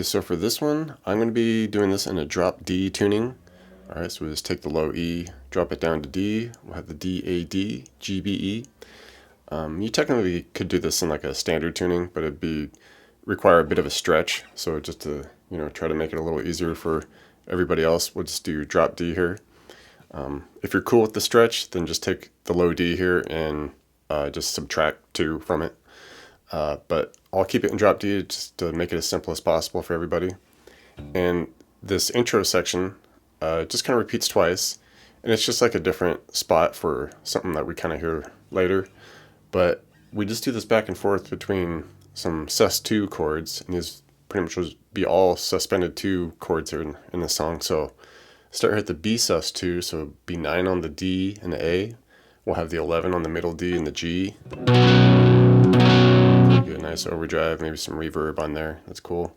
so for this one, I'm going to be doing this in a drop D tuning. Alright, so we just take the low E, drop it down to D, we'll have the D, A, D, G, B, E. You technically could do this in like a standard tuning, but it'd require a bit of a stretch, so just to try to make it a little easier for everybody else, we'll just do drop D here. If you're cool with the stretch, then just take the low D here and just subtract 2 from it. But I'll keep it in drop D just to make it as simple as possible for everybody. And this intro section just kind of repeats twice, and it's just like a different spot for something that we kind of hear later. But we just do this back and forth between some sus2 chords, and these pretty much will be all suspended 2 chords here in the song. So start here at the B sus2, so B9 on the D and the A. We'll have the 11 on the middle D and the G. Get a nice overdrive, maybe some reverb on there. That's cool.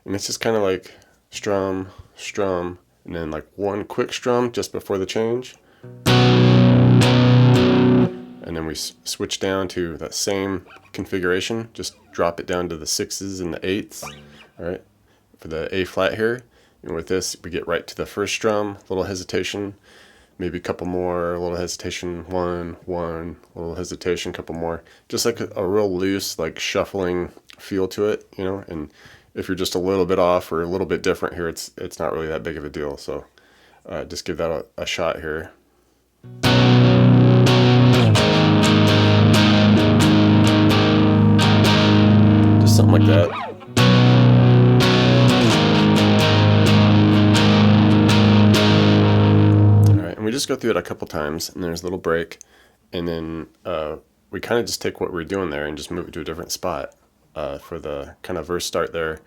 And it's just kind of like strum, strum, and then like one quick strum just before the change. And then we switch down to that same configuration. Just drop it down to the 6s and the 8s. All right, for the A flat here. And with this, we get right to the first strum, little hesitation, maybe a couple more, a little hesitation, one, little hesitation, couple more. Just like a real loose, like shuffling feel to it, and if you're just a little bit off or a little bit different here, it's not really that big of a deal. So just give that a shot here. Just something like that. We just go through it a couple times, and there's a little break, and then we kind of just take what we're doing there and just move it to a different spot. For the kind of verse start there,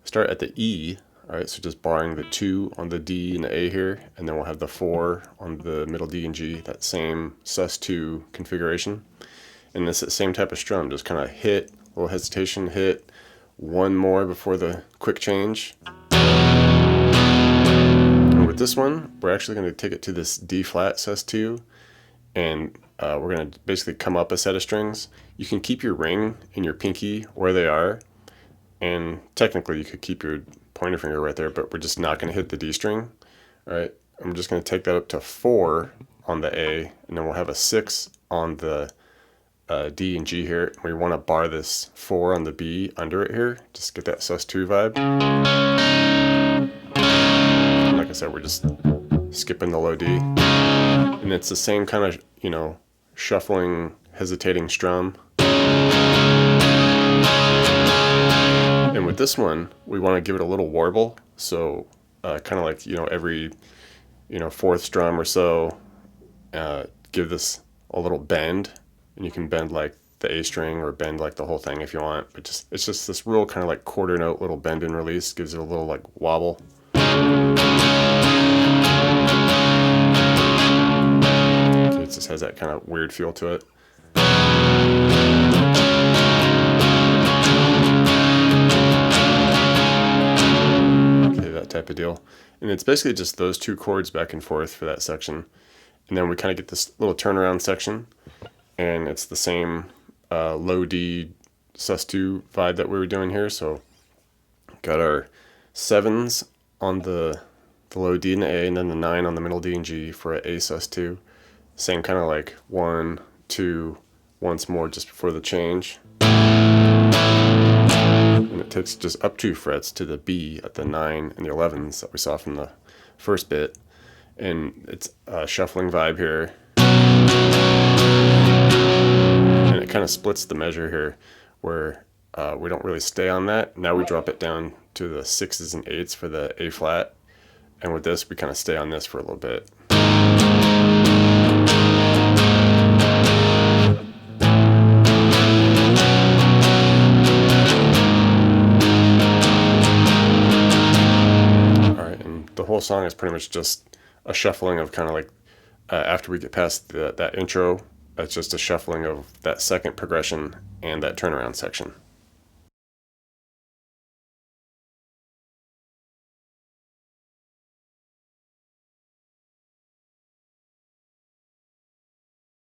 start at the E, alright, so just barring the 2 on the D and the A here, and then we'll have the 4 on the middle D and G, that same sus2 configuration. And it's the same type of strum, just kind of hit, little hesitation, hit, one more before the quick change. With this one, we're actually going to take it to this D flat sus2, and we're going to basically come up a set of strings. You can keep your ring and your pinky where they are, and technically you could keep your pointer finger right there, but we're just not going to hit the D string. All right, I'm just going to take that up to 4 on the A, and then we'll have a 6 on the D and G here. We want to bar this 4 on the B under it here, just get that sus2 vibe. Like I said, we're just skipping the low D, and it's the same kind of shuffling, hesitating strum. And with this one, we want to give it a little warble, so kind of like every 4th strum or so, give this a little bend, and you can bend like the A string or bend like the whole thing if you want, but it's just this real kind of like quarter note little bend and release, gives it a little like wobble. Okay, it just has that kind of weird feel to it. Okay, that type of deal. And it's basically just those 2 chords back and forth for that section. And then we kind of get this little turnaround section, and it's the same low D sus2 vibe that we were doing here. So got our 7s on the low D and the A, and then the 9 on the middle D and G for an A sus2. Same kind of like 1, 2, once more just before the change. And it takes just up 2 frets to the B at the 9 and the 11s that we saw from the first bit. And it's a shuffling vibe here. And it kind of splits the measure here where we don't really stay on that. Now we drop it down to the 6s and 8s for the A flat. And with this, we kind of stay on this for a little bit. Alright, and the whole song is pretty much just a shuffling of kind of like, after we get past that intro, it's just a shuffling of that second progression and that turnaround section.